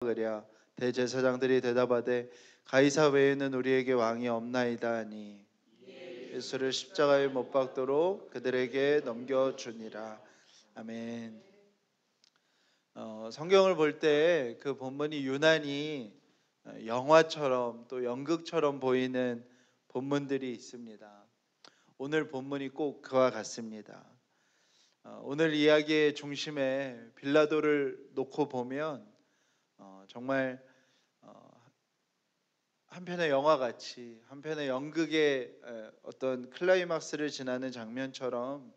그랴. 대제사장들이 대답하되 가이사 외에는 우리에게 왕이 없나이다 하니 예수를 십자가에 못 박도록 그들에게 넘겨주니라. 아멘. 성경을 볼 때 그 본문이 유난히 영화처럼 또 연극처럼 보이는 본문들이 있습니다. 오늘 본문이 꼭 그와 같습니다. 오늘 이야기의 중심에 빌라도를 놓고 보면 정말 한편의 영화같이 한편의 연극의 어떤 클라이막스를 지나는 장면처럼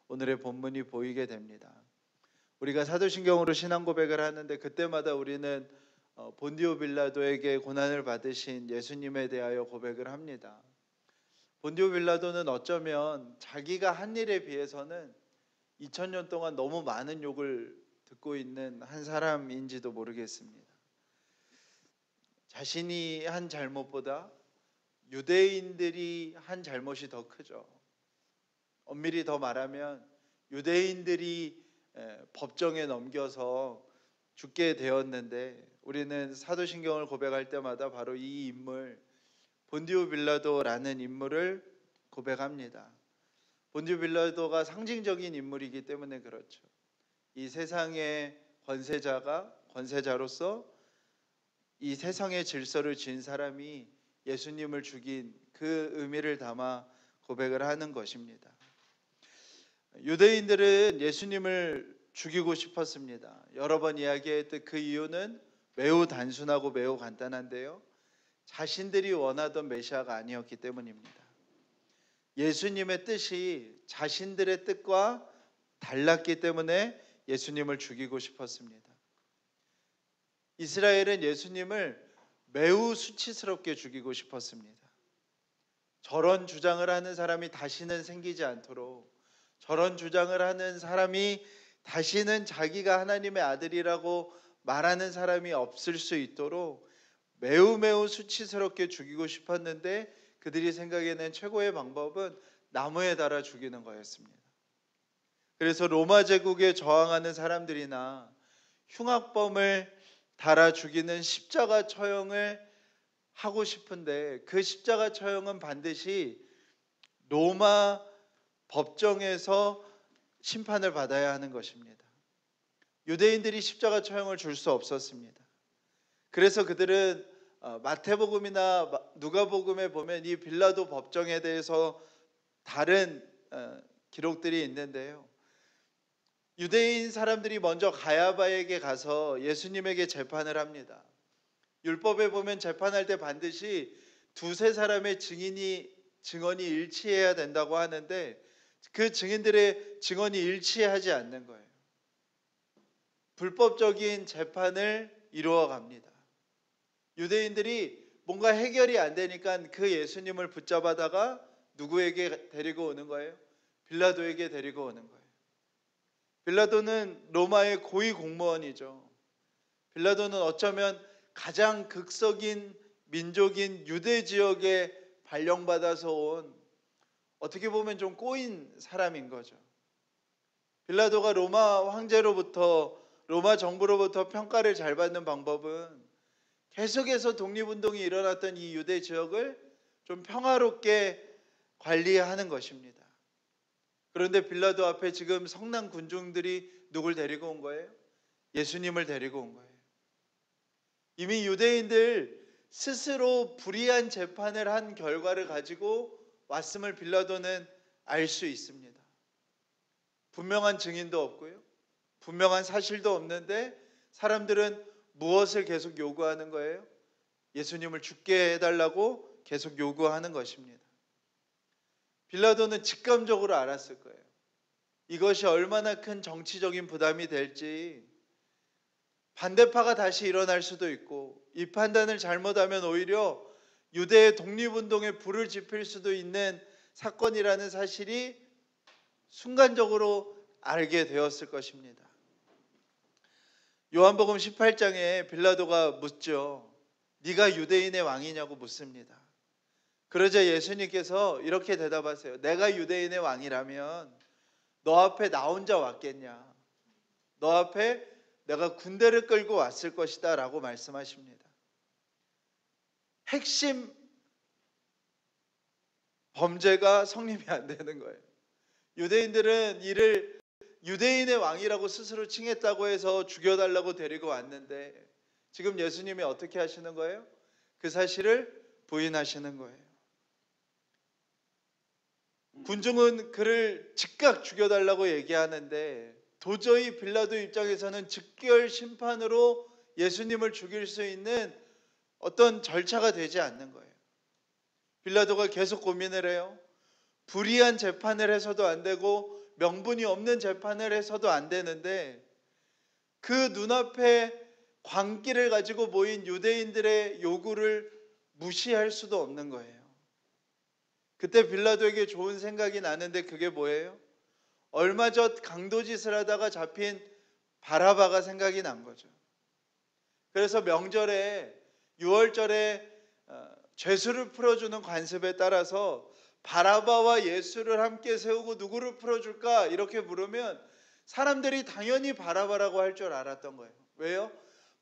오늘의 본문이 보이게 됩니다. 우리가 사도신경으로 신앙 고백을 하는데 그때마다 우리는 본디오 빌라도에게 고난을 받으신 예수님에 대하여 고백을 합니다. 본디오 빌라도는 어쩌면 자기가 한 일에 비해서는 2000년 동안 너무 많은 욕을 듣고 있는 한 사람인지도 모르겠습니다. 자신이 한 잘못보다 유대인들이 한 잘못이 더 크죠. 엄밀히 더 말하면 유대인들이 법정에 넘겨서 죽게 되었는데 우리는 사도신경을 고백할 때마다 바로 이 인물 본디오 빌라도라는 인물을 고백합니다. 본디오 빌라도가 상징적인 인물이기 때문에 그렇죠. 이 세상의 권세자로서 이 세상의 질서를 지은 사람이 예수님을 죽인 그 의미를 담아 고백을 하는 것입니다. 유대인들은 예수님을 죽이고 싶었습니다. 여러 번 이야기했듯 그 이유는 매우 단순하고 매우 간단한데요. 자신들이 원하던 메시아가 아니었기 때문입니다. 예수님의 뜻이 자신들의 뜻과 달랐기 때문에 예수님을 죽이고 싶었습니다. 이스라엘은 예수님을 매우 수치스럽게 죽이고 싶었습니다. 저런 주장을 하는 사람이 다시는 생기지 않도록, 저런 주장을 하는 사람이 다시는 자기가 하나님의 아들이라고 말하는 사람이 없을 수 있도록 매우 수치스럽게 죽이고 싶었는데 그들이 생각에는 최고의 방법은 나무에 달아 죽이는 거였습니다. 그래서 로마 제국에 저항하는 사람들이나 흉악범을 달아 죽이는 십자가 처형을 하고 싶은데 그 십자가 처형은 반드시 로마 법정에서 심판을 받아야 하는 것입니다. 유대인들이 십자가 처형을 줄 수 없었습니다. 그래서 그들은 마태복음이나 누가복음에 보면 이 빌라도 법정에 대해서 다른 기록들이 있는데요. 유대인 사람들이 먼저 가야바에게 가서 예수님에게 재판을 합니다. 율법에 보면 재판할 때 반드시 두세 사람의 증언이 일치해야 된다고 하는데 그 증인들의 증언이 일치하지 않는 거예요. 불법적인 재판을 이루어 갑니다. 유대인들이 뭔가 해결이 안 되니까 그 예수님을 붙잡아다가 누구에게 데리고 오는 거예요? 빌라도에게 데리고 오는 거예요. 빌라도는 로마의 고위 공무원이죠. 빌라도는 어쩌면 가장 극석인 민족인 유대 지역에 발령받아서 온 어떻게 보면 좀 꼬인 사람인 거죠. 빌라도가 로마 황제로부터 로마 정부로부터 평가를 잘 받는 방법은 계속해서 독립운동이 일어났던 이 유대 지역을 좀 평화롭게 관리하는 것입니다. 그런데 빌라도 앞에 지금 성난 군중들이 누굴 데리고 온 거예요? 예수님을 데리고 온 거예요. 이미 유대인들 스스로 불의한 재판을 한 결과를 가지고 왔음을 빌라도는 알 수 있습니다. 분명한 증인도 없고요. 분명한 사실도 없는데 사람들은 무엇을 계속 요구하는 거예요? 예수님을 죽게 해달라고 계속 요구하는 것입니다. 빌라도는 직감적으로 알았을 거예요. 이것이 얼마나 큰 정치적인 부담이 될지, 반대파가 다시 일어날 수도 있고 이 판단을 잘못하면 오히려 유대의 독립운동에 불을 지필 수도 있는 사건이라는 사실이 순간적으로 알게 되었을 것입니다. 요한복음 18장에 빌라도가 묻죠. 네가 유대인의 왕이냐고 묻습니다. 그러자 예수님께서 이렇게 대답하세요. 내가 유대인의 왕이라면 너 앞에 나 혼자 왔겠냐? 너 앞에 내가 군대를 끌고 왔을 것이다 라고 말씀하십니다. 핵심 범죄가 성립이 안 되는 거예요. 유대인들은 이를 유대인의 왕이라고 스스로 칭했다고 해서 죽여달라고 데리고 왔는데 지금 예수님이 어떻게 하시는 거예요? 그 사실을 부인하시는 거예요. 군중은 그를 즉각 죽여달라고 얘기하는데 도저히 빌라도 입장에서는 즉결 심판으로 예수님을 죽일 수 있는 어떤 절차가 되지 않는 거예요. 빌라도가 계속 고민을 해요. 불의한 재판을 해서도 안 되고 명분이 없는 재판을 해서도 안 되는데 그 눈앞에 광기를 가지고 모인 유대인들의 요구를 무시할 수도 없는 거예요. 그때 빌라도에게 좋은 생각이 나는데 그게 뭐예요? 얼마 전 강도짓을 하다가 잡힌 바라바가 생각이 난 거죠. 그래서 명절에 6월절에 죄수를 풀어주는 관습에 따라서 바라바와 예수를 함께 세우고 누구를 풀어줄까 이렇게 물으면 사람들이 당연히 바라바라고 할 줄 알았던 거예요. 왜요?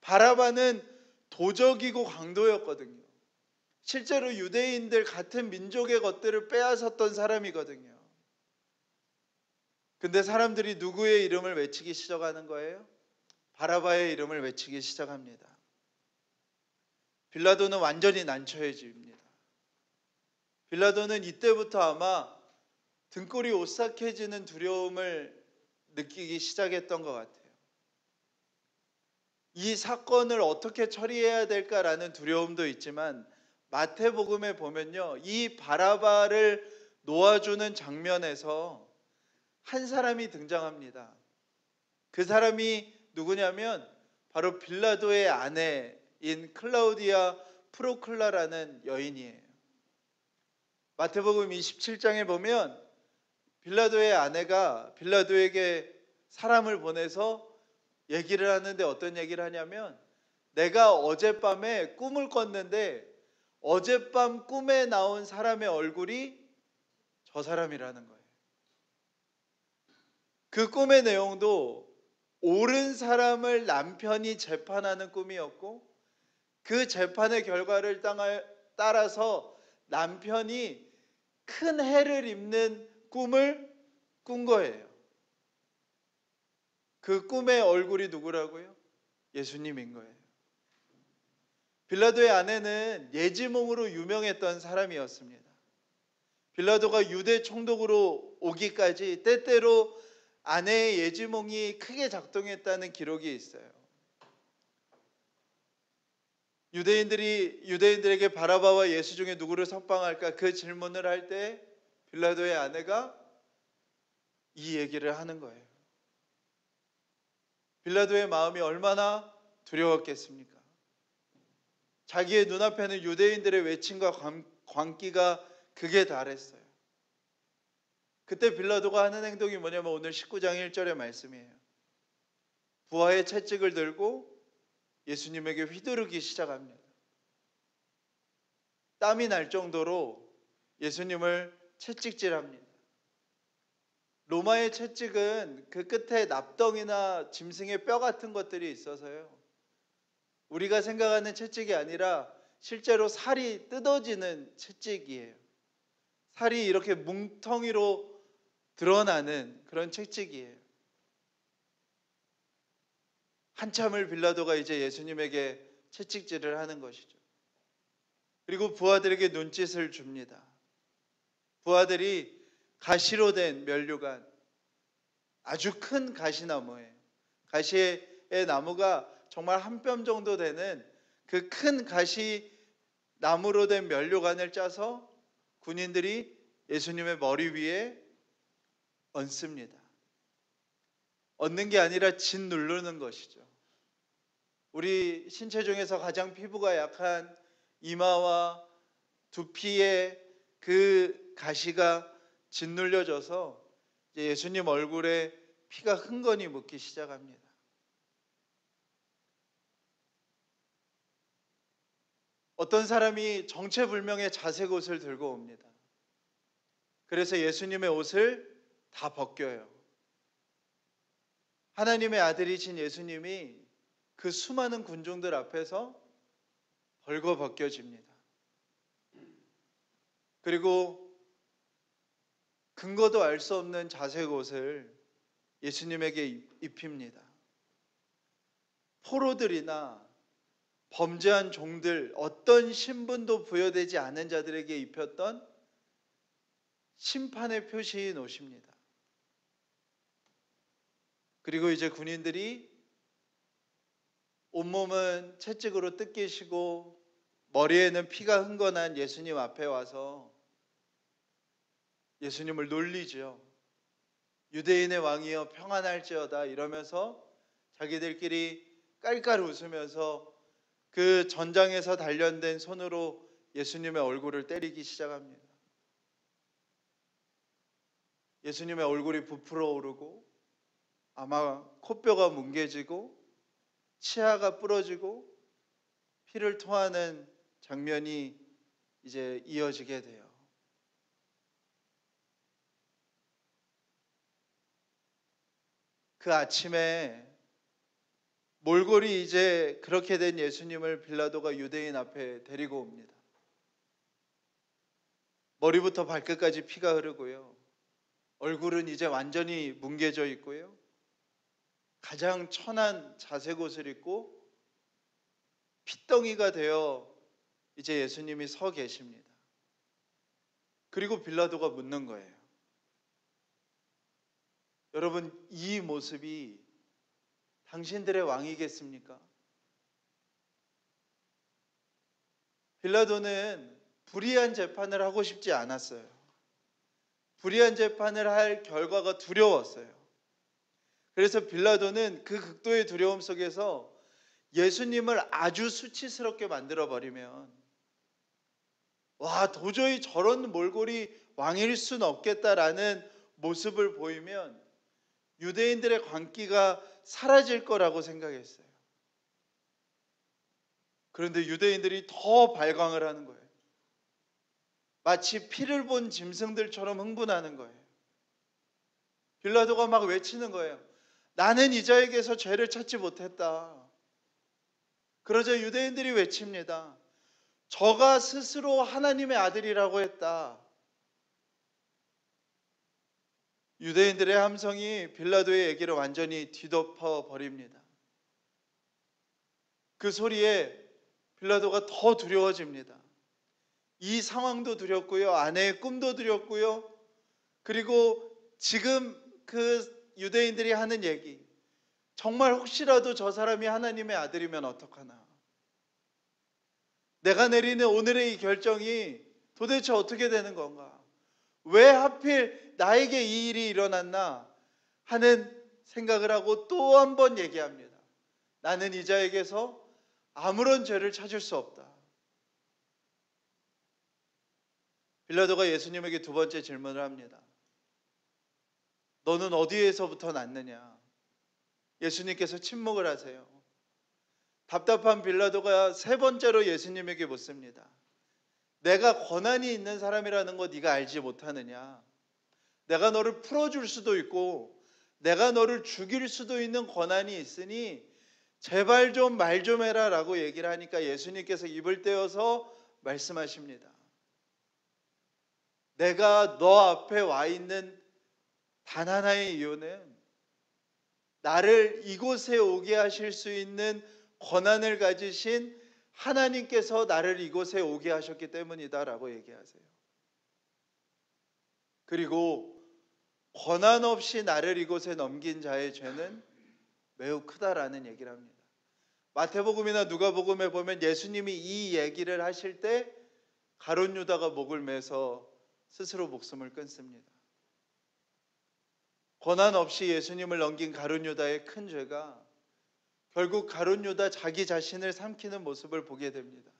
바라바는 도적이고 강도였거든요. 실제로 유대인들 같은 민족의 것들을 빼앗았던 사람이거든요. 근데 사람들이 누구의 이름을 외치기 시작하는 거예요? 바라바의 이름을 외치기 시작합니다. 빌라도는 완전히 난처해집니다. 빌라도는 이때부터 아마 등골이 오싹해지는 두려움을 느끼기 시작했던 것 같아요. 이 사건을 어떻게 처리해야 될까라는 두려움도 있지만 마태복음에 보면요, 이 바라바를 놓아주는 장면에서 한 사람이 등장합니다. 그 사람이 누구냐면 바로 빌라도의 아내인 클라우디아 프로클라라는 여인이에요. 마태복음 27장에 보면 빌라도의 아내가 빌라도에게 사람을 보내서 얘기를 하는데 어떤 얘기를 하냐면 내가 어젯밤에 꿈을 꿨는데 어젯밤 꿈에 나온 사람의 얼굴이 저 사람이라는 거예요. 그 꿈의 내용도 옳은 사람을 남편이 재판하는 꿈이었고 그 재판의 결과를 따라서 남편이 큰 해를 입는 꿈을 꾼 거예요. 그 꿈의 얼굴이 누구라고요? 예수님인 거예요. 빌라도의 아내는 예지몽으로 유명했던 사람이었습니다. 빌라도가 유대 총독으로 오기까지 때때로 아내의 예지몽이 크게 작동했다는 기록이 있어요. 유대인들에게 바라바와 예수 중에 누구를 석방할까 그 질문을 할 때 빌라도의 아내가 이 얘기를 하는 거예요. 빌라도의 마음이 얼마나 두려웠겠습니까? 자기의 눈앞에는 유대인들의 외침과 광기가 극에 달했어요. 그때 빌라도가 하는 행동이 뭐냐면 오늘 19장 1절의 말씀이에요. 부하의 채찍을 들고 예수님에게 휘두르기 시작합니다. 땀이 날 정도로 예수님을 채찍질합니다. 로마의 채찍은 그 끝에 납덩이나 짐승의 뼈 같은 것들이 있어서요. 우리가 생각하는 채찍이 아니라 실제로 살이 뜯어지는 채찍이에요. 살이 이렇게 뭉텅이로 드러나는 그런 채찍이에요. 한참을 빌라도가 이제 예수님에게 채찍질을 하는 것이죠. 그리고 부하들에게 눈짓을 줍니다. 부하들이 가시로 된 면류관, 아주 큰 가시나무예요. 가시의 나무가 정말 한 뼘 정도 되는 그 큰 가시 나무로 된 면류관을 짜서 군인들이 예수님의 머리 위에 얹습니다. 얹는 게 아니라 진 누르는 것이죠. 우리 신체 중에서 가장 피부가 약한 이마와 두피에 그 가시가 짓눌려져서 예수님 얼굴에 피가 흥건히 묻기 시작합니다. 어떤 사람이 정체불명의 자색 옷을 들고 옵니다. 그래서 예수님의 옷을 다 벗겨요. 하나님의 아들이신 예수님이 그 수많은 군중들 앞에서 벌거벗겨집니다. 그리고 근거도 알 수 없는 자색 옷을 예수님에게 입힙니다. 포로들이나 범죄한 종들, 어떤 신분도 부여되지 않은 자들에게 입혔던 심판의 표시인 옷입니다. 그리고 이제 군인들이 온몸은 채찍으로 뜯기시고 머리에는 피가 흥건한 예수님 앞에 와서 예수님을 놀리죠. 유대인의 왕이여 평안할지어다 이러면서 자기들끼리 깔깔 웃으면서 그 전장에서 단련된 손으로 예수님의 얼굴을 때리기 시작합니다. 예수님의 얼굴이 부풀어 오르고 아마 코뼈가 뭉개지고 치아가 부러지고 피를 토하는 장면이 이제 이어지게 돼요. 그 아침에 몰골이 이제 그렇게 된 예수님을 빌라도가 유대인 앞에 데리고 옵니다. 머리부터 발끝까지 피가 흐르고요. 얼굴은 이제 완전히 뭉개져 있고요. 가장 천한 자색 옷을 입고 핏덩이가 되어 이제 예수님이 서 계십니다. 그리고 빌라도가 묻는 거예요. 여러분, 이 모습이 당신들의 왕이겠습니까? 빌라도는 불의한 재판을 하고 싶지 않았어요. 불의한 재판을 할 결과가 두려웠어요. 그래서 빌라도는 그 극도의 두려움 속에서 예수님을 아주 수치스럽게 만들어버리면 와, 도저히 저런 몰골이 왕일 수는 없겠다라는 모습을 보이면 유대인들의 관기가 사라질 거라고 생각했어요. 그런데 유대인들이 더 발광을 하는 거예요. 마치 피를 본 짐승들처럼 흥분하는 거예요. 빌라도가 막 외치는 거예요. 나는 이 자에게서 죄를 찾지 못했다. 그러자 유대인들이 외칩니다. 저가 스스로 하나님의 아들이라고 했다. 유대인들의 함성이 빌라도의 얘기를 완전히 뒤덮어 버립니다. 그 소리에 빌라도가 더 두려워집니다. 이 상황도 두렵고요. 아내의 꿈도 두렵고요. 그리고 지금 그 유대인들이 하는 얘기, 정말 혹시라도 저 사람이 하나님의 아들이면 어떡하나. 내가 내리는 오늘의 이 결정이 도대체 어떻게 되는 건가. 왜 하필 나에게 이 일이 일어났나 하는 생각을 하고 또 한 번 얘기합니다. 나는 이 자에게서 아무런 죄를 찾을 수 없다. 빌라도가 예수님에게 두 번째 질문을 합니다. 너는 어디에서부터 났느냐? 예수님께서 침묵을 하세요. 답답한 빌라도가 세 번째로 예수님에게 묻습니다. 내가 권한이 있는 사람이라는 거 네가 알지 못하느냐? 내가 너를 풀어줄 수도 있고 내가 너를 죽일 수도 있는 권한이 있으니 제발 좀 말 좀 해라 라고 얘기를 하니까 예수님께서 입을 떼어서 말씀하십니다. 내가 너 앞에 와 있는 단 하나의 이유는 나를 이곳에 오게 하실 수 있는 권한을 가지신 하나님께서 나를 이곳에 오게 하셨기 때문이다 라고 얘기하세요. 그리고 권한 없이 나를 이곳에 넘긴 자의 죄는 매우 크다라는 얘기를 합니다. 마태복음이나 누가복음에 보면 예수님이 이 얘기를 하실 때 가룟 유다가 목을 매서 스스로 목숨을 끊습니다. 권한 없이 예수님을 넘긴 가룟 유다의 큰 죄가 결국 가룟 유다 자기 자신을 삼키는 모습을 보게 됩니다.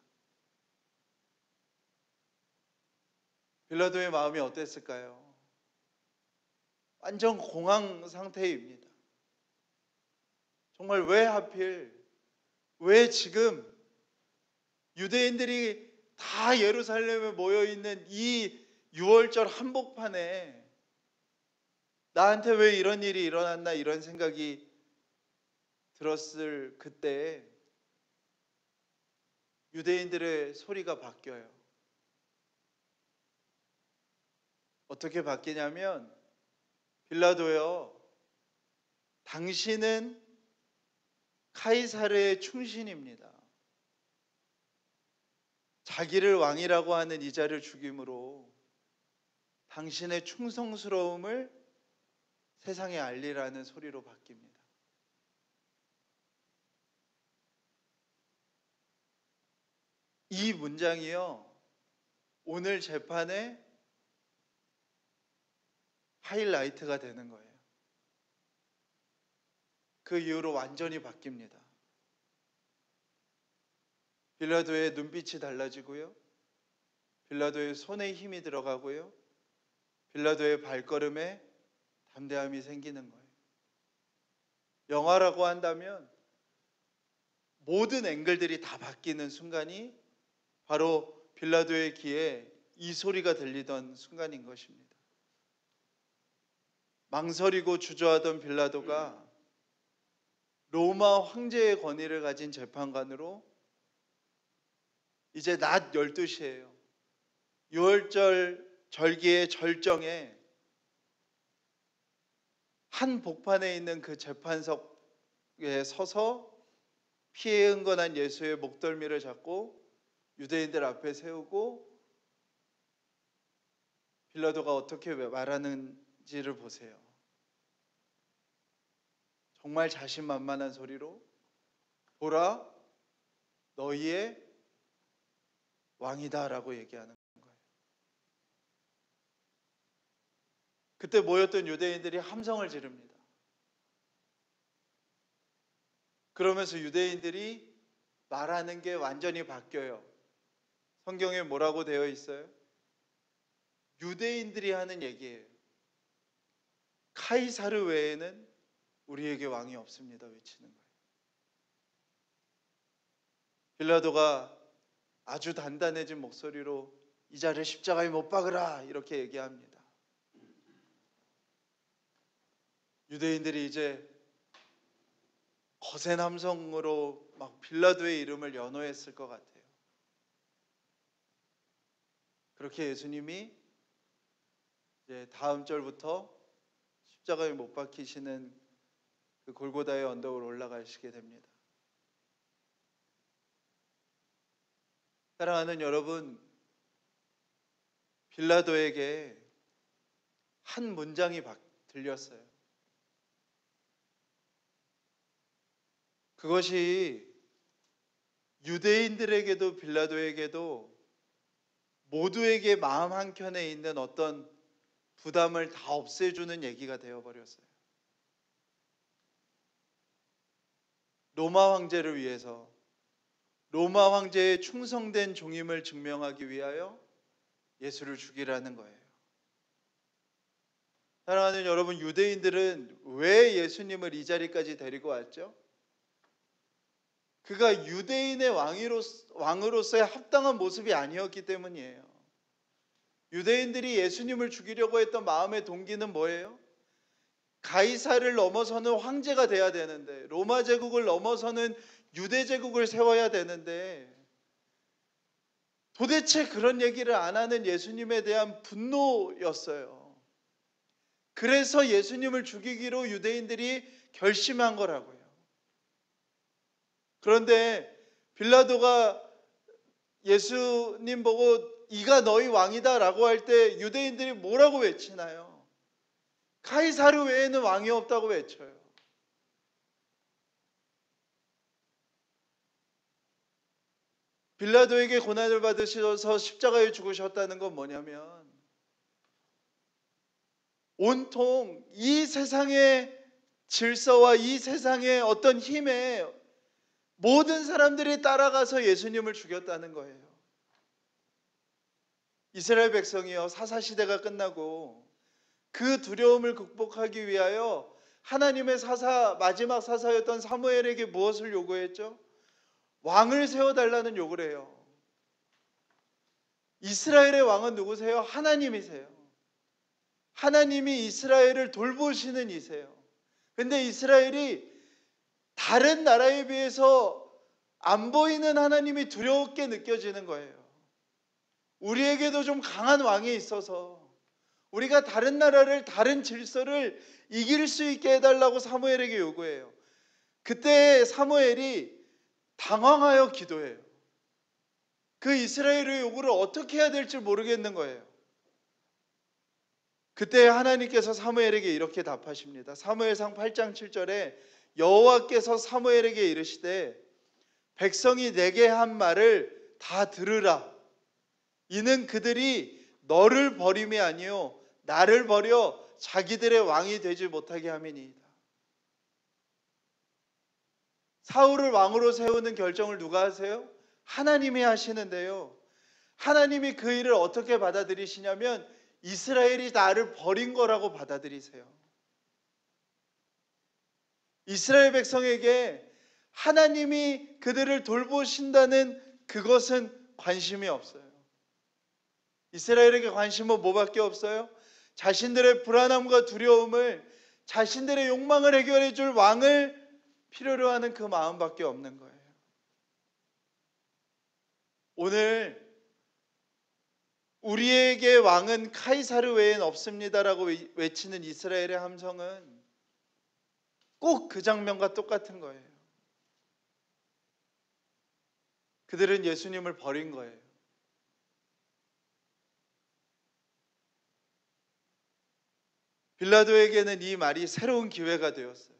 빌라도의 마음이 어땠을까요? 완전 공황 상태입니다. 정말 왜 하필, 왜 지금 유대인들이 다 예루살렘에 모여있는 이 6월절 한복판에 나한테 왜 이런 일이 일어났나 이런 생각이 들었을 그때 유대인들의 소리가 바뀌어요. 어떻게 바뀌냐면, 빌라도요, 당신은 카이사르의 충신입니다. 자기를 왕이라고 하는 이자를 죽임으로 당신의 충성스러움을 세상에 알리라는 소리로 바뀝니다. 이 문장이요, 오늘 재판의 하이라이트가 되는 거예요. 그 이후로 완전히 바뀝니다. 빌라도의 눈빛이 달라지고요, 빌라도의 손에 힘이 들어가고요, 빌라도의 발걸음에 담대함이 생기는 거예요. 영화라고 한다면 모든 앵글들이 다 바뀌는 순간이 바로 빌라도의 귀에 이 소리가 들리던 순간인 것입니다. 망설이고 주저하던 빌라도가 로마 황제의 권위를 가진 재판관으로 이제 낮 12시예요. 유월절 절기의 절정에 한 복판에 있는 그 재판석에 서서 피해 흥건한 예수의 목덜미를 잡고 유대인들 앞에 세우고 빌라도가 어떻게 말하는지를 보세요. 정말 자신만만한 소리로, 보라, 너희의 왕이다라고 얘기하는 거예요. 그때 모였던 유대인들이 함성을 지릅니다. 그러면서 유대인들이 말하는 게 완전히 바뀌어요. 성경에 뭐라고 되어 있어요? 유대인들이 하는 얘기예요. 카이사르 외에는 우리에게 왕이 없습니다 외치는 거예요. 빌라도가 아주 단단해진 목소리로 이 자를 십자가에 못 박으라 이렇게 얘기합니다. 유대인들이 이제 거센 함성으로 막 빌라도의 이름을 연호했을 것 같아요. 그렇게 예수님이 이제 다음 절부터 십자가에 못 박히시는 그 골고다의 언덕으로 올라가시게 됩니다. 사랑하는 여러분, 빌라도에게 한 문장이 들렸어요. 그것이 유대인들에게도 빌라도에게도 모두에게 마음 한켠에 있는 어떤 부담을 다 없애주는 얘기가 되어버렸어요. 로마 황제를 위해서, 로마 황제의 충성된 종임을 증명하기 위하여 예수를 죽이라는 거예요. 사랑하는 여러분, 유대인들은 왜 예수님을 이 자리까지 데리고 왔죠? 그가 유대인의 왕으로서의 합당한 모습이 아니었기 때문이에요. 유대인들이 예수님을 죽이려고 했던 마음의 동기는 뭐예요? 가이사를 넘어서는 황제가 돼야 되는데, 로마 제국을 넘어서는 유대 제국을 세워야 되는데, 도대체 그런 얘기를 안 하는 예수님에 대한 분노였어요. 그래서 예수님을 죽이기로 유대인들이 결심한 거라고요. 그런데 빌라도가 예수님 보고 이가 너희 왕이다 라고 할 때 유대인들이 뭐라고 외치나요? 카이사르 외에는 왕이 없다고 외쳐요. 빌라도에게 고난을 받으셔서 십자가에 죽으셨다는 건 뭐냐면, 온통 이 세상의 질서와 이 세상의 어떤 힘에 모든 사람들이 따라가서 예수님을 죽였다는 거예요. 이스라엘 백성이요, 사사시대가 끝나고 그 두려움을 극복하기 위하여 하나님의 마지막 사사였던 사무엘에게 무엇을 요구했죠? 왕을 세워달라는 요구를 해요. 이스라엘의 왕은 누구세요? 하나님이세요. 하나님이 이스라엘을 돌보시는 이세요. 근데 이스라엘이 다른 나라에 비해서 안 보이는 하나님이 두렵게 느껴지는 거예요. 우리에게도 좀 강한 왕이 있어서 우리가 다른 나라를, 다른 질서를 이길 수 있게 해달라고 사무엘에게 요구해요. 그때 사무엘이 당황하여 기도해요. 그 이스라엘의 요구를 어떻게 해야 될지 모르겠는 거예요. 그때 하나님께서 사무엘에게 이렇게 답하십니다. 사무엘상 8장 7절에 여호와께서 사무엘에게 이르시되 백성이 내게 한 말을 다 들으라. 이는 그들이 너를 버림이 아니요 나를 버려 자기들의 왕이 되지 못하게 함이니이다. 사울을 왕으로 세우는 결정을 누가 하세요? 하나님이 하시는데요. 하나님이 그 일을 어떻게 받아들이시냐면 이스라엘이 나를 버린 거라고 받아들이세요. 이스라엘 백성에게 하나님이 그들을 돌보신다는 그것은 관심이 없어요. 이스라엘에게 관심은 뭐밖에 없어요? 자신들의 불안함과 두려움을, 자신들의 욕망을 해결해 줄 왕을 필요로 하는 그 마음밖에 없는 거예요. 오늘 우리에게 왕은 카이사르 외엔 없습니다라고 외치는 이스라엘의 함성은 꼭 그 장면과 똑같은 거예요. 그들은 예수님을 버린 거예요. 빌라도에게는 이 말이 새로운 기회가 되었어요.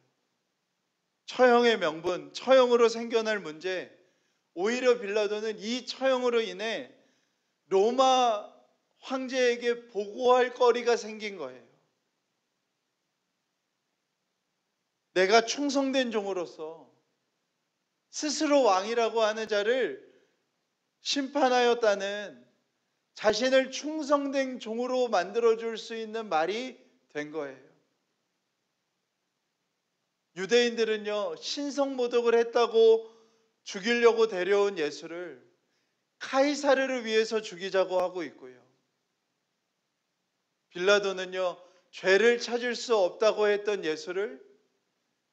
처형의 명분, 처형으로 생겨날 문제, 오히려 빌라도는 이 처형으로 인해 로마 황제에게 보고할 거리가 생긴 거예요. 내가 충성된 종으로서 스스로 왕이라고 하는 자를 심판하였다는 자신을 충성된 종으로 만들어줄 수 있는 말이 된 거예요. 유대인들은요, 신성모독을 했다고 죽이려고 데려온 예수를 카이사르를 위해서 죽이자고 하고 있고요. 빌라도는요, 죄를 찾을 수 없다고 했던 예수를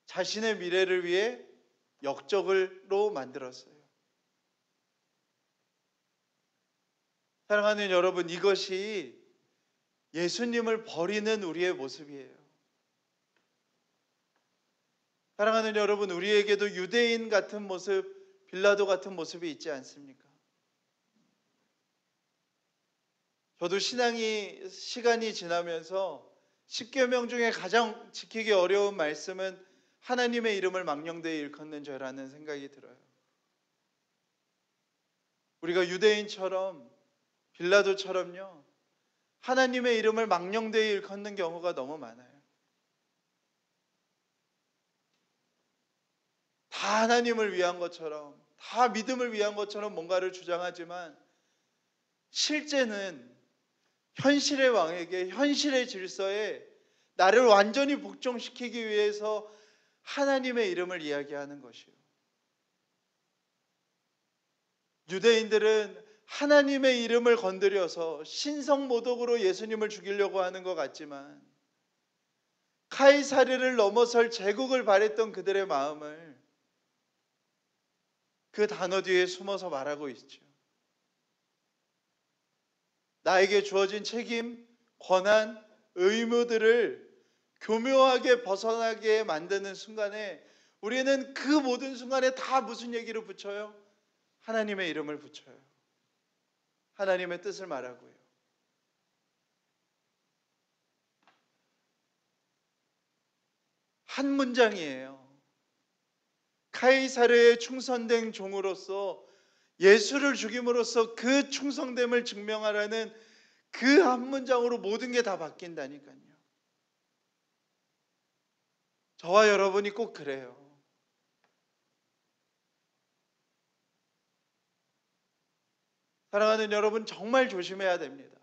자신의 미래를 위해 역적으로 만들었어요. 사랑하는 여러분, 이것이 예수님을 버리는 우리의 모습이에요. 사랑하는 여러분, 우리에게도 유대인 같은 모습, 빌라도 같은 모습이 있지 않습니까? 저도 시간이 지나면서 10계명 중에 가장 지키기 어려운 말씀은 하나님의 이름을 망령되이 일컫는 죄라는 생각이 들어요. 우리가 유대인처럼 빌라도처럼요, 하나님의 이름을 망령되이 일컫는 경우가 너무 많아요. 다 하나님을 위한 것처럼, 다 믿음을 위한 것처럼 뭔가를 주장하지만 실제는 현실의 왕에게, 현실의 질서에 나를 완전히 복종시키기 위해서 하나님의 이름을 이야기하는 것이요. 유대인들은 하나님의 이름을 건드려서 신성모독으로 예수님을 죽이려고 하는 것 같지만 카이사르를 넘어설 제국을 바랬던 그들의 마음을 그 단어 뒤에 숨어서 말하고 있죠. 나에게 주어진 책임, 권한, 의무들을 교묘하게 벗어나게 만드는 순간에 우리는 그 모든 순간에 다 무슨 얘기를 붙여요? 하나님의 이름을 붙여요. 하나님의 뜻을 말하고요. 한 문장이에요. 카이사르의 충성된 종으로서 예수를 죽임으로써 그 충성됨을 증명하라는 그 한 문장으로 모든 게 다 바뀐다니까요. 저와 여러분이 꼭 그래요. 사랑하는 여러분, 정말 조심해야 됩니다.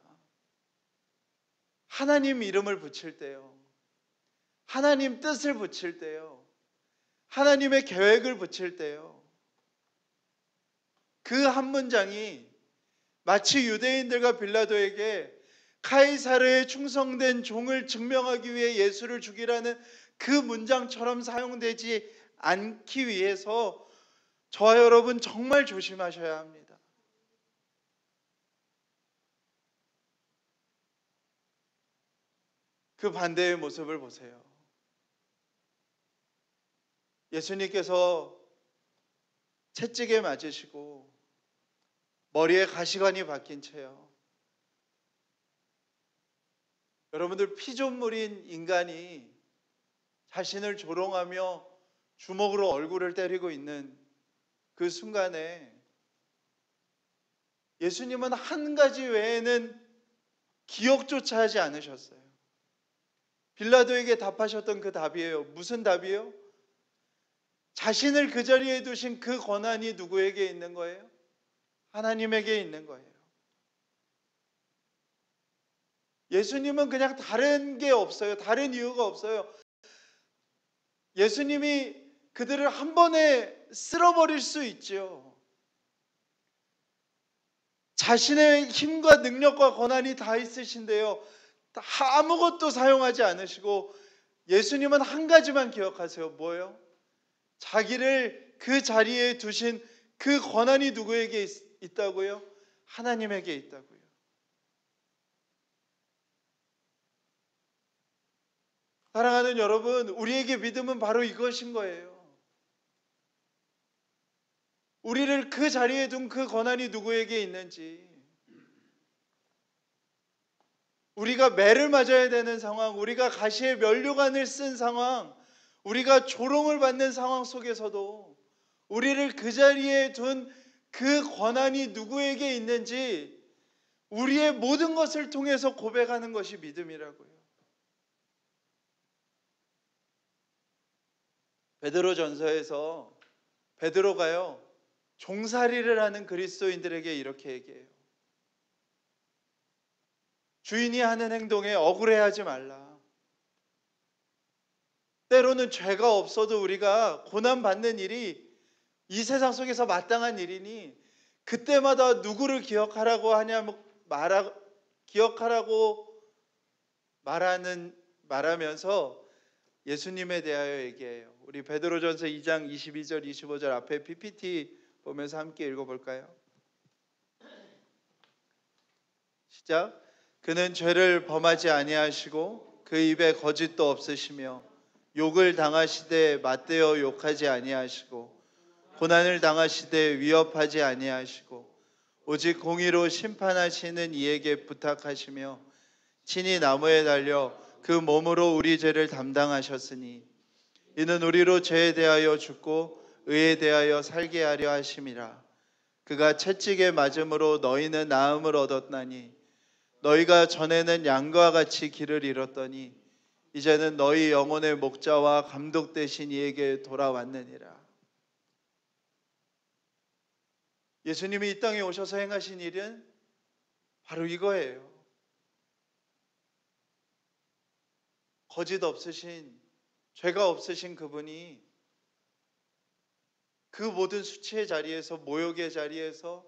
하나님 이름을 붙일 때요, 하나님 뜻을 붙일 때요, 하나님의 계획을 붙일 때요, 그 한 문장이 마치 유대인들과 빌라도에게 카이사르의 충성된 종을 증명하기 위해 예수를 죽이라는 그 문장처럼 사용되지 않기 위해서 저와 여러분 정말 조심하셔야 합니다. 그 반대의 모습을 보세요. 예수님께서 채찍에 맞으시고 머리에 가시관이 박힌 채요. 여러분들, 피조물인 인간이 자신을 조롱하며 주먹으로 얼굴을 때리고 있는 그 순간에 예수님은 한 가지 외에는 기억조차 하지 않으셨어요. 빌라도에게 답하셨던 그 답이에요. 무슨 답이에요? 자신을 그 자리에 두신 그 권한이 누구에게 있는 거예요? 하나님에게 있는 거예요. 예수님은 그냥 다른 게 없어요. 다른 이유가 없어요. 예수님이 그들을 한 번에 쓸어버릴 수 있죠. 자신의 힘과 능력과 권한이 다 있으신데요, 아무것도 사용하지 않으시고 예수님은 한 가지만 기억하세요. 뭐예요? 자기를 그 자리에 두신 그 권한이 누구에게 있다고요? 하나님에게 있다고요. 사랑하는 여러분, 우리에게 믿음은 바로 이것인 거예요. 우리를 그 자리에 둔 그 권한이 누구에게 있는지, 우리가 매를 맞아야 되는 상황, 우리가 가시에 면류관을 쓴 상황, 우리가 조롱을 받는 상황 속에서도 우리를 그 자리에 둔 그 권한이 누구에게 있는지 우리의 모든 것을 통해서 고백하는 것이 믿음이라고요. 베드로전서에서 베드로가요, 종살이를 하는 그리스도인들에게 이렇게 얘기해요. 주인이 하는 행동에 억울해하지 말라. 때로는 죄가 없어도 우리가 고난받는 일이 이 세상 속에서 마땅한 일이니 그때마다 누구를 기억하라고 말하면서 예수님에 대하여 얘기해요. 우리 베드로전서 2장 22절 25절 앞에 PPT 보면서 함께 읽어볼까요? 시작. 그는 죄를 범하지 아니하시고 그 입에 거짓도 없으시며 욕을 당하시되 맞대어 욕하지 아니하시고 고난을 당하시되 위협하지 아니하시고 오직 공의로 심판하시는 이에게 부탁하시며 친히 나무에 달려 그 몸으로 우리 죄를 담당하셨으니 이는 우리로 죄에 대하여 죽고 의에 대하여 살게 하려 하심이라. 그가 채찍에 맞음으로 너희는 나음을 얻었나니 너희가 전에는 양과 같이 길을 잃었더니 이제는 너희 영혼의 목자와 감독 되신 이에게 돌아왔느니라. 예수님이 이 땅에 오셔서 행하신 일은 바로 이거예요. 거짓 없으신, 죄가 없으신 그분이 그 모든 수치의 자리에서, 모욕의 자리에서,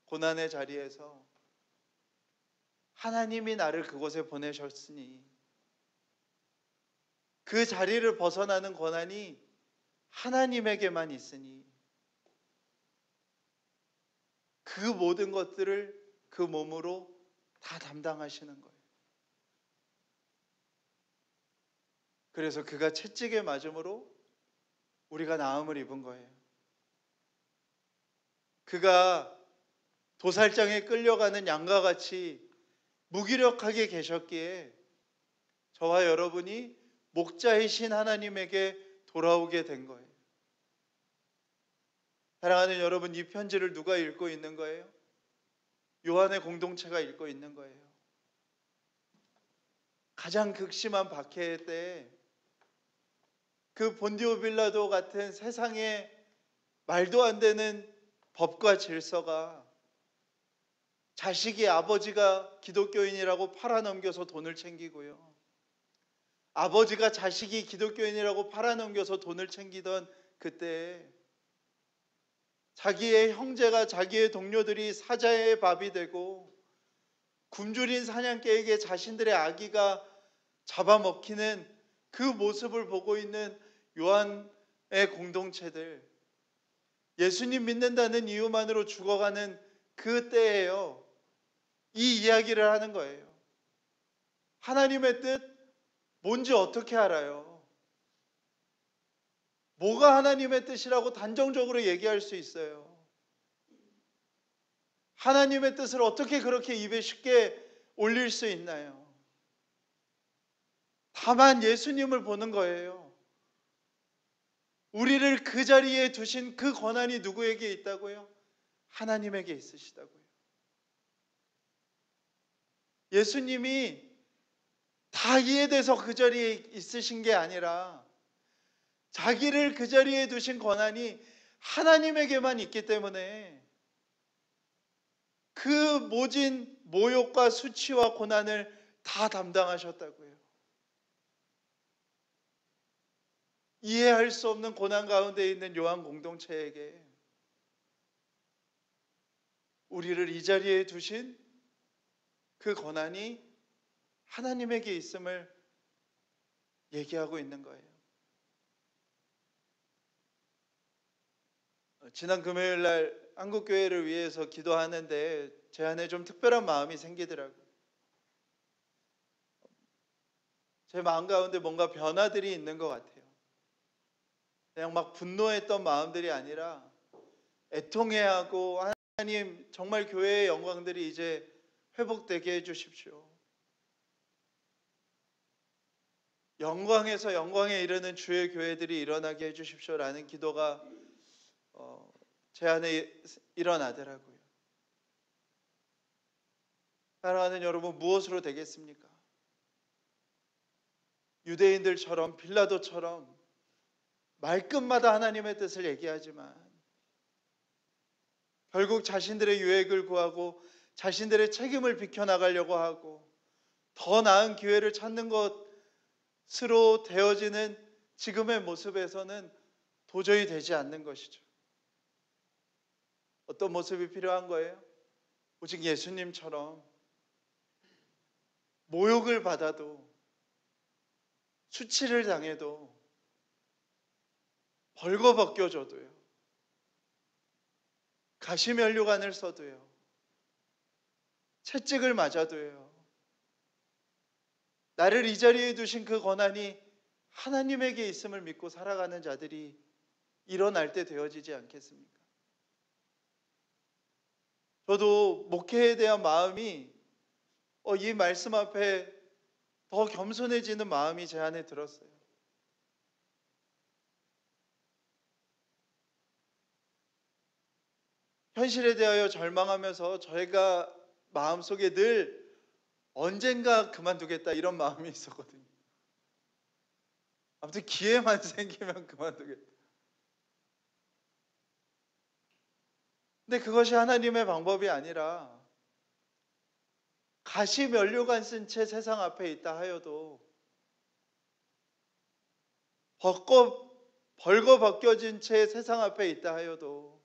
고난의 자리에서 하나님이 나를 그곳에 보내셨으니 그 자리를 벗어나는 권한이 하나님에게만 있으니 그 모든 것들을 그 몸으로 다 담당하시는 거예요. 그래서 그가 채찍에 맞음으로 우리가 나음을 입은 거예요. 그가 도살장에 끌려가는 양과 같이 무기력하게 계셨기에 저와 여러분이 목자이신 하나님에게 돌아오게 된 거예요. 사랑하는 여러분, 이 편지를 누가 읽고 있는 거예요? 요한의 공동체가 읽고 있는 거예요. 가장 극심한 박해 때 그 본디오 빌라도 같은 세상에 말도 안 되는 법과 질서가 자식이 아버지가 기독교인이라고 팔아넘겨서 돈을 챙기고요, 아버지가 자식이 기독교인이라고 팔아넘겨서 돈을 챙기던 그때에 자기의 형제가, 자기의 동료들이 사자의 밥이 되고 굶주린 사냥개에게 자신들의 아기가 잡아먹히는 그 모습을 보고 있는 요한의 공동체들, 예수님 믿는다는 이유만으로 죽어가는 그 때예요. 이 이야기를 하는 거예요. 하나님의 뜻 뭔지 어떻게 알아요? 뭐가 하나님의 뜻이라고 단정적으로 얘기할 수 있어요? 하나님의 뜻을 어떻게 그렇게 입에 쉽게 올릴 수 있나요? 다만 예수님을 보는 거예요. 우리를 그 자리에 두신 그 권한이 누구에게 있다고요? 하나님에게 있으시다고요. 예수님이 다 이해돼서 그 자리에 있으신 게 아니라 자기를 그 자리에 두신 권한이 하나님에게만 있기 때문에 그 모진 모욕과 수치와 고난을 다 담당하셨다고요. 이해할 수 없는 고난 가운데 있는 요한 공동체에게 우리를 이 자리에 두신 그 권한이 하나님에게 있음을 얘기하고 있는 거예요. 지난 금요일 날 한국교회를 위해서 기도하는데 제 안에 좀 특별한 마음이 생기더라고요. 제 마음 가운데 뭔가 변화들이 있는 것 같아요. 그냥 막 분노했던 마음들이 아니라 애통해하고, 하나님 정말 교회의 영광들이 이제 회복되게 해주십시오. 영광에서 영광에 이르는 주의 교회들이 일어나게 해주십시오라는 기도가 제 안에 일어나더라고요. 사랑하는 여러분, 무엇으로 되겠습니까? 유대인들처럼, 빌라도처럼 말끝마다 하나님의 뜻을 얘기하지만 결국 자신들의 유익을 구하고 자신들의 책임을 비켜나가려고 하고 더 나은 기회를 찾는 것으로 되어지는 지금의 모습에서는 도저히 되지 않는 것이죠. 어떤 모습이 필요한 거예요? 오직 예수님처럼 모욕을 받아도, 수치를 당해도, 벌거벗겨져도요, 가시면류관을 써도요, 채찍을 맞아도요, 나를 이 자리에 두신 그 권한이 하나님에게 있음을 믿고 살아가는 자들이 일어날 때 되어지지 않겠습니까? 저도 목회에 대한 마음이 이 말씀 앞에 더 겸손해지는 마음이 제 안에 들었어요. 현실에 대하여 절망하면서 저희가 마음속에 늘 언젠가 그만두겠다 이런 마음이 있었거든요. 아무튼 기회만 생기면 그만두겠다. 근데 그것이 하나님의 방법이 아니라 가시면류관 쓴 채 세상 앞에 있다 하여도, 벌거벗겨진 채 세상 앞에 있다 하여도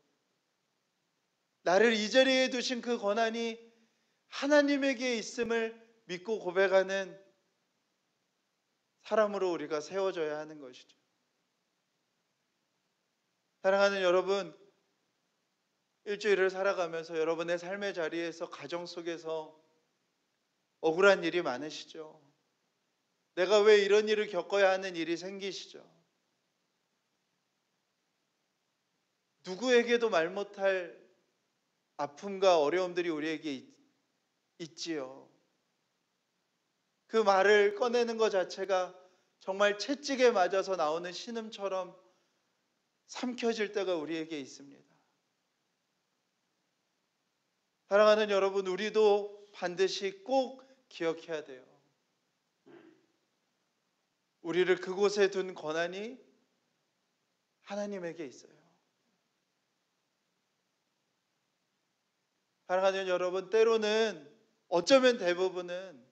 나를 이 자리에 두신 그 권한이 하나님에게 있음을 믿고 고백하는 사람으로 우리가 세워져야 하는 것이죠. 사랑하는 여러분, 일주일을 살아가면서 여러분의 삶의 자리에서, 가정 속에서 억울한 일이 많으시죠? 내가 왜 이런 일을 겪어야 하는 일이 생기시죠? 누구에게도 말 못할 아픔과 어려움들이 우리에게 있지요. 그 말을 꺼내는 것 자체가 정말 채찍에 맞아서 나오는 신음처럼 삼켜질 때가 우리에게 있습니다. 사랑하는 여러분, 우리도 반드시 꼭 기억해야 돼요. 우리를 그곳에 둔 권한이 하나님에게 있어요. 사랑하는 여러분, 때로는, 어쩌면 대부분은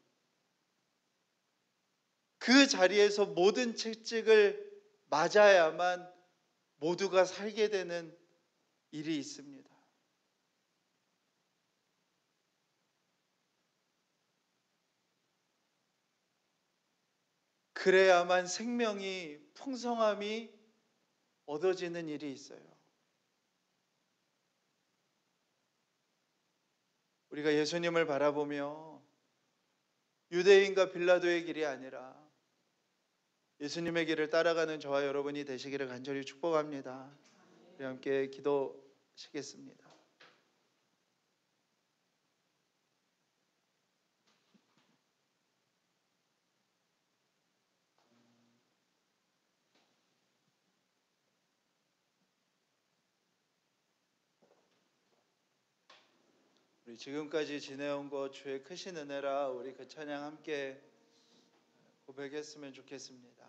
그 자리에서 모든 채찍을 맞아야만 모두가 살게 되는 일이 있습니다. 그래야만 생명이, 풍성함이 얻어지는 일이 있어요. 우리가 예수님을 바라보며 유대인과 빌라도의 길이 아니라 예수님의 길을 따라가는 저와 여러분이 되시기를 간절히 축복합니다. 우리 함께 기도하시겠습니다. 우리 지금까지 지내온 것 주의 크신 은혜라 우리 그 찬양 함께 고백했으면 좋겠습니다.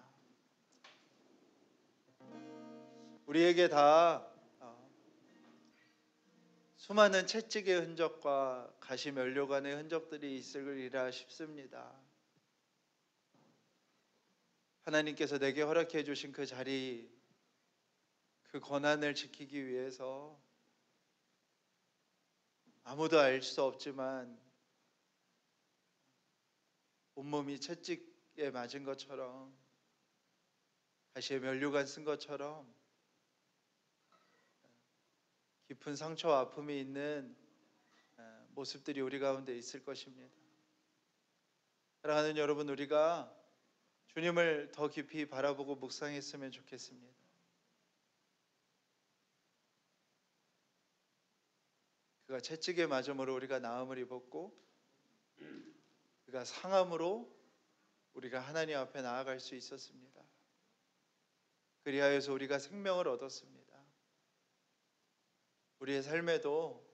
우리에게 다 수많은 채찍의 흔적과 가시 면류관의 흔적들이 있으리라 싶습니다. 하나님께서 내게 허락해 주신 그 자리, 그 권한을 지키기 위해서 아무도 알 수 없지만 온몸이 채찍에 맞은 것처럼 가시에 면류관 쓴 것처럼 깊은 상처와 아픔이 있는 모습들이 우리 가운데 있을 것입니다. 사랑하는 여러분, 우리가 주님을 더 깊이 바라보고 묵상했으면 좋겠습니다. 그가 채찍에 맞음으로 우리가 나음을 입었고 그가 상함으로 우리가 하나님 앞에 나아갈 수 있었습니다. 그리하여서 우리가 생명을 얻었습니다. 우리의 삶에도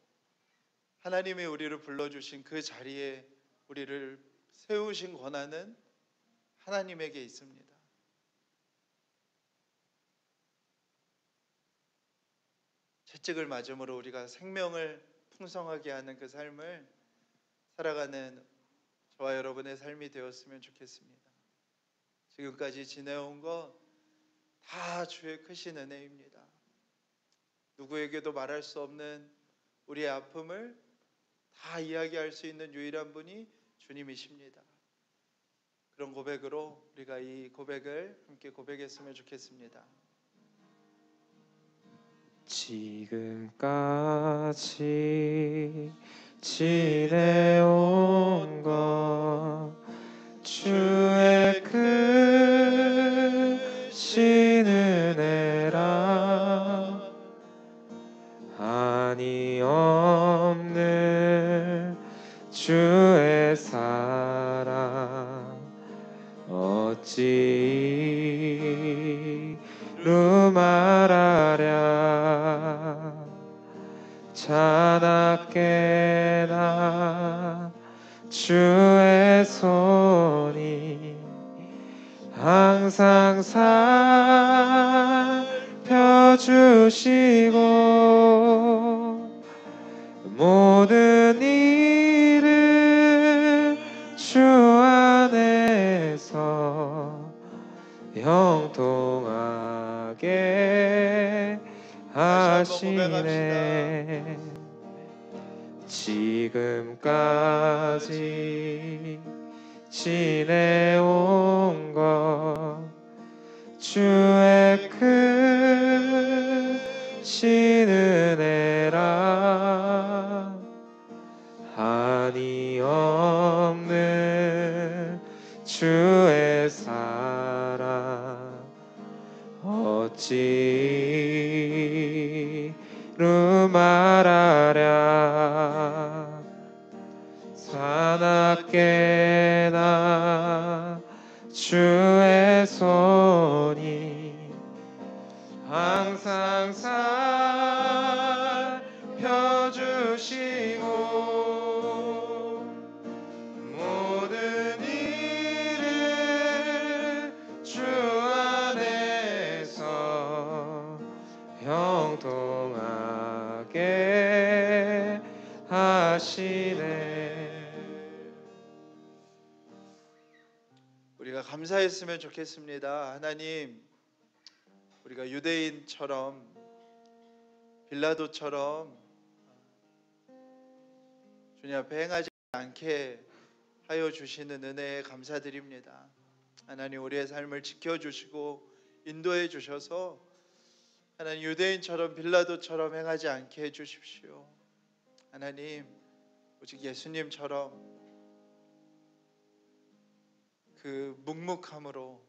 하나님이 우리를 불러주신 그 자리에 우리를 세우신 권한은 하나님에게 있습니다. 채찍을 맞음으로 우리가 생명을 풍성하게 하는 그 삶을 살아가는 저와 여러분의 삶이 되었으면 좋겠습니다. 지금까지 지내온 것 다 주의 크신 은혜입니다. 누구에게도 말할 수 없는 우리의 아픔을 다 이야기할 수 있는 유일한 분이 주님이십니다. 그런 고백으로 우리가 이 고백을 함께 고백했으면 좋겠습니다. 지금까지 지내온 것 주의 크신 은혜라 한이 없는 주의 사랑 어찌 이루 말하랴 자나깨나 주의 손이 항상 살펴주시고 모든 일을 주 안에서 형통하게 하시네. 지금까지 지내온 것 주의 크신 은혜라 한이 없는 주의 사랑 어찌 이루 말하랴 사납게나 주의 손이 항상 살펴주시고 모든 일을 주 안에서 형통하게 하시네. 우리가 감사했으면 좋겠습니다. 하나님, 우리가 유대인처럼 빌라도처럼 주님 앞에 행하지 않게 하여 주시는 은혜에 감사드립니다. 하나님, 우리의 삶을 지켜주시고 인도해 주셔서 하나님 유대인처럼 빌라도처럼 행하지 않게 해주십시오. 하나님 오직 예수님처럼 그 묵묵함으로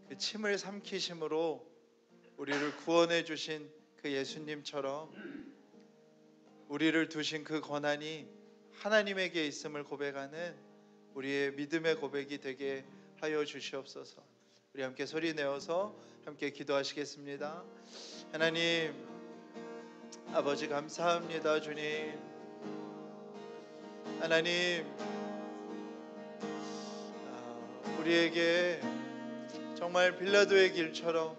그 침을 삼키심으로 우리를 구원해 주신 그 예수님처럼 우리를 두신 그 권한이 하나님에게 있음을 고백하는 우리의 믿음의 고백이 되게 하여 주시옵소서. 우리 함께 소리 내어서 함께 기도하시겠습니다. 하나님 아버지 감사합니다. 주님 하나님 우리에게 정말 빌라도의 길처럼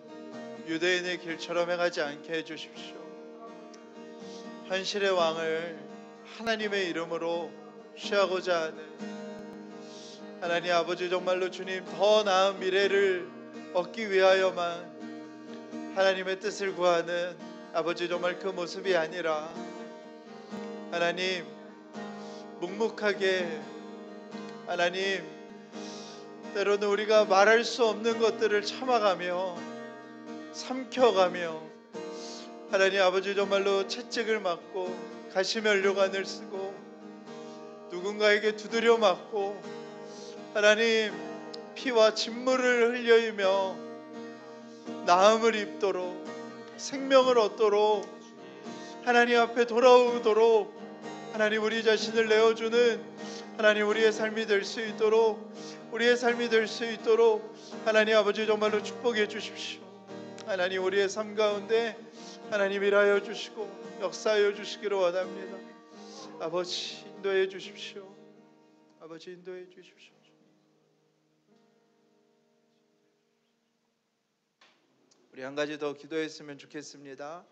유대인의 길처럼 행하지 않게 해주십시오. 현실의 왕을 하나님의 이름으로 취하고자 하는 하나님 아버지 정말로 주님 더 나은 미래를 얻기 위하여만 하나님의 뜻을 구하는 아버지 정말 그 모습이 아니라 하나님 묵묵하게 하나님 때로는 우리가 말할 수 없는 것들을 참아가며 삼켜가며 하나님 아버지 정말로 채찍을 맞고 가시면류관을 쓰고 누군가에게 두드려 맞고 하나님 피와 진물을 흘려이며 나음을 입도록 생명을 얻도록 하나님 앞에 돌아오도록 하나님 우리 자신을 내어주는 하나님 우리의 삶이 될 수 있도록 우리의 삶이 될 수 있도록 하나님 아버지 정말로 축복해 주십시오. 하나님 우리의 삶 가운데 하나님 일하여 주시고 역사하여 주시기를 원합니다. 아버지 인도해 주십시오. 아버지 인도해 주십시오. 우리 한 가지 더 기도했으면 좋겠습니다.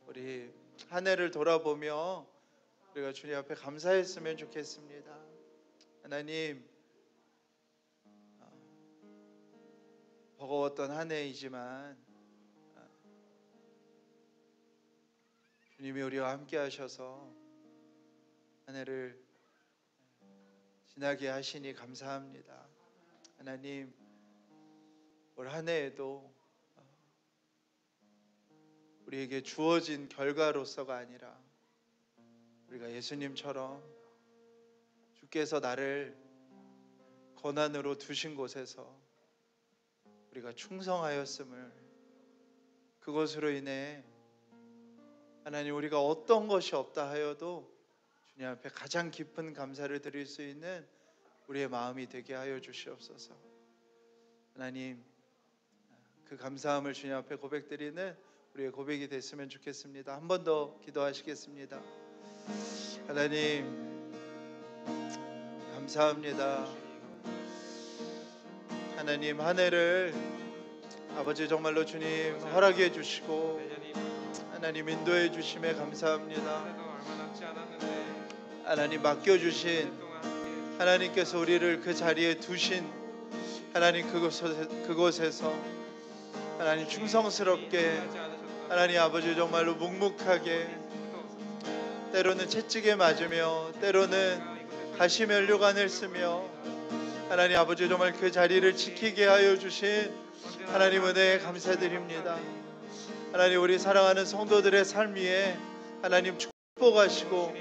우리 한 해를 돌아보며 우리가 주님 앞에 감사했으면 좋겠습니다. 하나님 버거웠던 한 해이지만 주님이 우리와 함께 하셔서 한 해를 지나게 하시니 감사합니다. 하나님 올 한 해에도 우리에게 주어진 결과로서가 아니라 우리가 예수님처럼 주께서 나를 고난으로 두신 곳에서 우리가 충성하였음을 그것으로 인해 하나님 우리가 어떤 것이 없다 하여도 주님 앞에 가장 깊은 감사를 드릴 수 있는 우리의 마음이 되게 하여 주시옵소서. 하나님 그 감사함을 주님 앞에 고백드리는 우리의 고백이 됐으면 좋겠습니다. 한 번 더 기도하시겠습니다. 하나님 감사합니다. 하나님 한 해를 아버지 정말로 주님 허락해 주시고 하나님 인도해 주심에 감사합니다. 하나님 맡겨주신 하나님께서 우리를 그 자리에 두신 하나님 그곳에서 하나님 충성스럽게 하나님 아버지 정말로 묵묵하게 때로는 채찍에 맞으며 때로는 가시면류관을 쓰며 하나님 아버지 정말 그 자리를 지키게 하여 주신 하나님 은혜에 감사드립니다. 하나님 우리 사랑하는 성도들의 삶 위에 하나님 축복하시고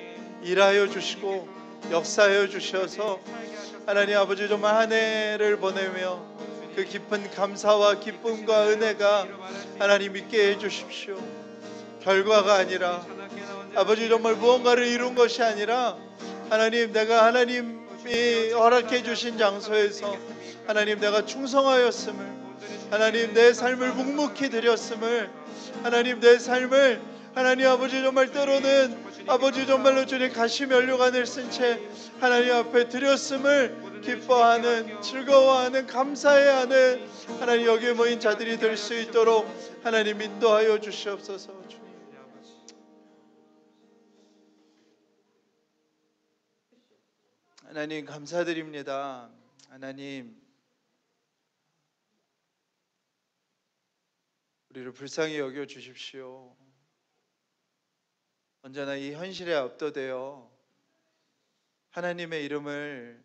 일하여 주시고 역사하여 주셔서 하나님 아버지 정말 한 해를 보내며 그 깊은 감사와 기쁨과 은혜가 하나님 있게 해주십시오. 결과가 아니라 아버지 정말 무언가를 이룬 것이 아니라 하나님 내가 하나님이 허락해 주신 장소에서 하나님 내가 충성하였음을 하나님 내 삶을 묵묵히 드렸음을 하나님 내 삶을 하나님 아버지 정말 때로는 아버지 정말로 주님 가시면류관을 쓴 채 하나님 앞에 드렸음을 기뻐하는 즐거워하는 감사해하는 하나님 여기에 모인 자들이 될 수 있도록 하나님 인도하여 주시옵소서. 하나님 감사드립니다. 하나님 우리를 불쌍히 여겨 주십시오. 언제나 이 현실에 압도되어 하나님의 이름을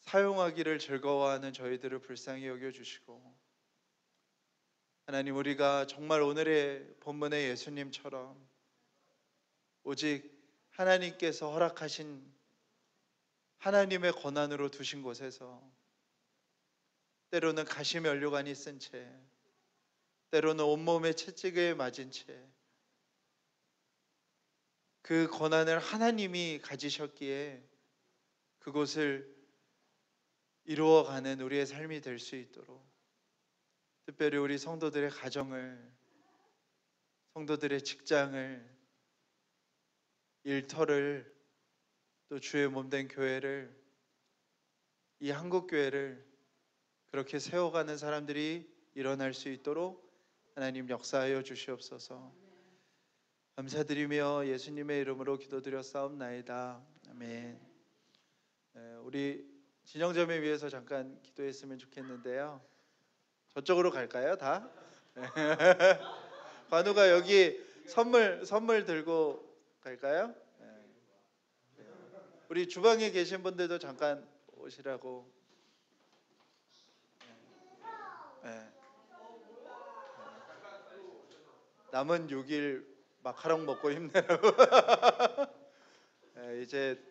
사용하기를 즐거워하는 저희들을 불쌍히 여겨 주시고 하나님, 우리가 정말 오늘의 본문의 예수님처럼 오직 하나님께서 허락하신 하나님의 권한으로 두신 곳에서 때로는 가시면류관이 쓴 채, 때로는 온몸에 채찍을 맞은 채 그 권한을 하나님이 가지셨기에 그곳을 이루어가는 우리의 삶이 될 수 있도록, 특별히 우리 성도들의 가정을, 성도들의 직장을, 일터를, 또 주의 몸된 교회를, 이 한국교회를 그렇게 세워가는 사람들이 일어날 수 있도록 하나님 역사하여 주시옵소서. 감사드리며 예수님의 이름으로 기도드렸사옵나이다. 아멘. 우리 진영점에 위해서 잠깐 기도했으면 좋겠는데요. 저쪽으로 갈까요? 다? 관우가 여기 선물 들고 갈까요? 우리 주방에 계신 분들도 잠깐 오시라고. 남은 6일 마카롱 먹고 힘내라고. 이제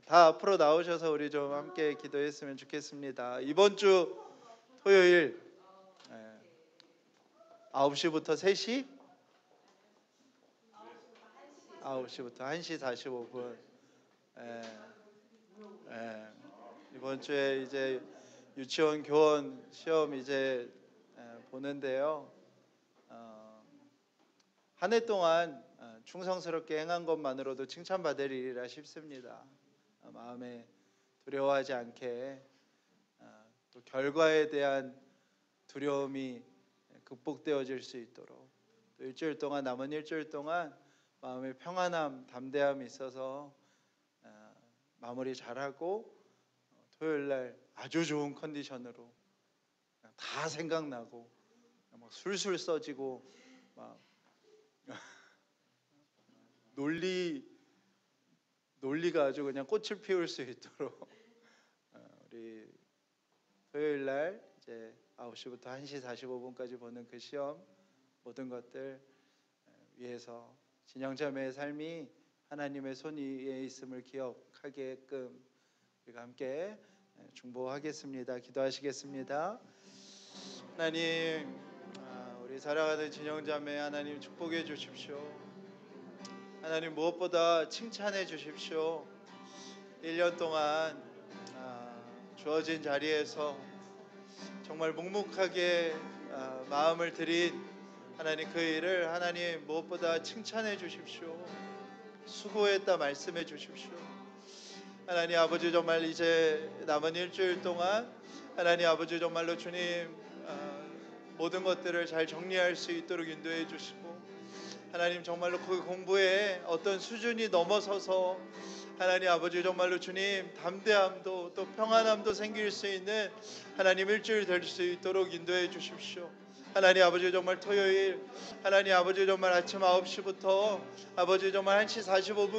다 앞으로 나오셔서 우리 좀 함께 기도했으면 좋겠습니다. 이번 주 토요일 9시부터 3시? 9시부터 1시 45분. 이번 주에 이제 유치원 교원 시험 이제 보는데요. 한 해 동안 충성스럽게 행한 것만으로도 칭찬받으리라 싶습니다. 마음에 두려워하지 않게 또 결과에 대한 두려움이 극복되어질 수 있도록, 또 일주일 동안, 남은 일주일 동안 마음의 평안함, 담대함이 있어서 마무리 잘하고 토요일 날 아주 좋은 컨디션으로 다 생각나고 막 술술 써지고 막 논리가 아주 그냥 꽃을 피울 수 있도록 우리 토요일 날 이제 9시부터 1시 45분까지 보는 그 시험 모든 것들 위해서 진영자매의 삶이 하나님의 손 위에 있음을 기억하게끔 우리가 함께 중보하겠습니다. 기도하시겠습니다. 하나님, 우리 사랑하는 진영자매 하나님 축복해 주십시오. 하나님, 무엇보다 칭찬해 주십시오. 1년 동안 주어진 자리에서 정말 묵묵하게 마음을 들인 하나님, 그 일을 하나님 무엇보다 칭찬해 주십시오. 수고했다 말씀해 주십시오. 하나님 아버지, 정말 이제 남은 일주일 동안 하나님 아버지 정말로 주님 모든 것들을 잘 정리할 수 있도록 인도해 주시고, 하나님 정말로 그 공부에 어떤 수준이 넘어서서 하나님 아버지 정말로 주님 담대함도 또 평안함도 생길 수 있는 하나님 일주일 될 수 있도록 인도해 주십시오. 하나님 아버지 정말 토요일 하나님 아버지 정말 아침 9시부터 아버지 정말 1시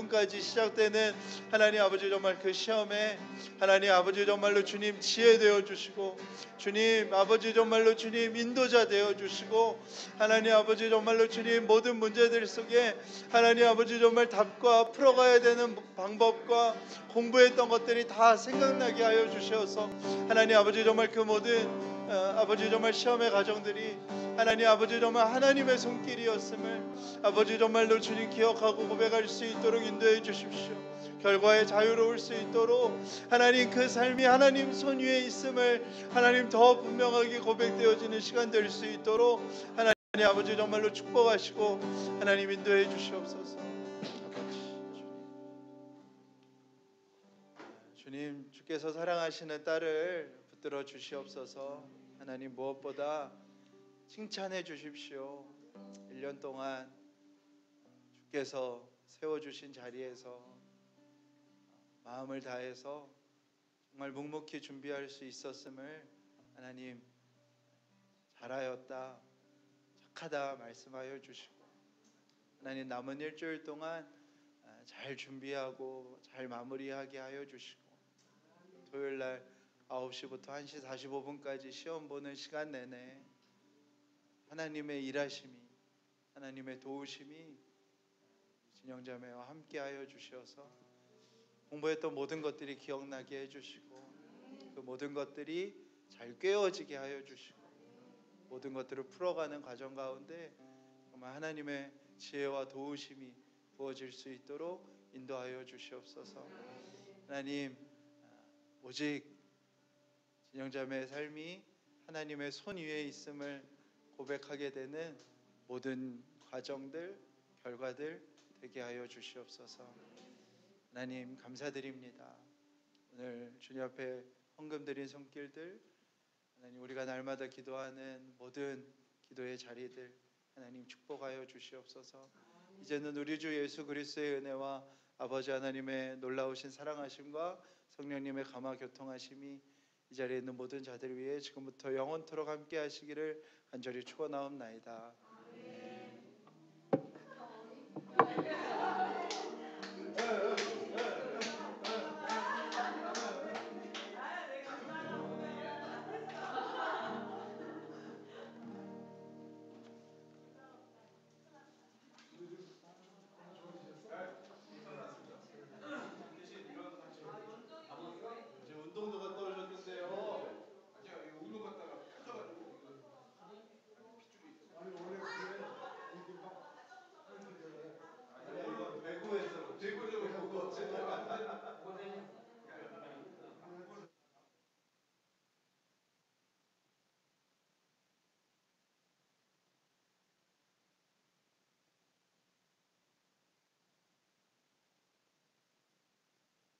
45분까지 시작되는 하나님 아버지 정말 그 시험에 하나님 아버지 정말로 주님 지혜 되어 주시고, 주님 아버지 정말로 주님 인도자 되어 주시고, 하나님 아버지 정말로 주님 모든 문제들 속에 하나님 아버지 정말 답과 풀어가야 되는 방법과 공부했던 것들이 다 생각나게 하여 주셔서 하나님 아버지 정말 그 모든 아버지 정말 시험의 과정들이 하나님 아버지 정말 하나님의 손길이었음을 아버지 정말로 주님 기억하고 고백할 수 있도록 인도해 주십시오. 결과에 자유로울 수 있도록 하나님 그 삶이 하나님 손 위에 있음을 하나님 더 분명하게 고백되어지는 시간 될 수 있도록 하나님 아버지 정말로 축복하시고 하나님 인도해 주시옵소서. 주님, 주께서 사랑하시는 딸을 붙들어 주시옵소서. 하나님 무엇보다 칭찬해 주십시오. 1년 동안 주께서 세워주신 자리에서 마음을 다해서 정말 묵묵히 준비할 수 있었음을 하나님 잘하였다, 착하다 말씀하여 주시고, 하나님 남은 일주일 동안 잘 준비하고 잘 마무리하게 하여 주시고, 토요일 날 9시부터 1시 45분까지 시험 보는 시간 내내 하나님의 일하심이, 하나님의 도우심이 진영자매와 함께하여 주셔서 공부했던 모든 것들이 기억나게 해주시고 그 모든 것들이 잘 꿰어지게 하여 주시고 모든 것들을 풀어가는 과정 가운데 정말 하나님의 지혜와 도우심이 부어질 수 있도록 인도하여 주시옵소서. 하나님, 오직 진영자매의 삶이 하나님의 손 위에 있음을 고백하게 되는 모든 과정들, 결과들 되게 하여 주시옵소서. 하나님 감사드립니다. 오늘 주님 앞에 헌금 드린 손길들, 하나님 우리가 날마다 기도하는 모든 기도의 자리들 하나님 축복하여 주시옵소서. 이제는 우리 주 예수 그리스도의 은혜와 아버지 하나님의 놀라우신 사랑하심과 성령님의 감화 교통하심이 이 자리에 있는 모든 자들 위해 지금부터 영원토록 함께 하시기를 간절히 축원하옵나이다.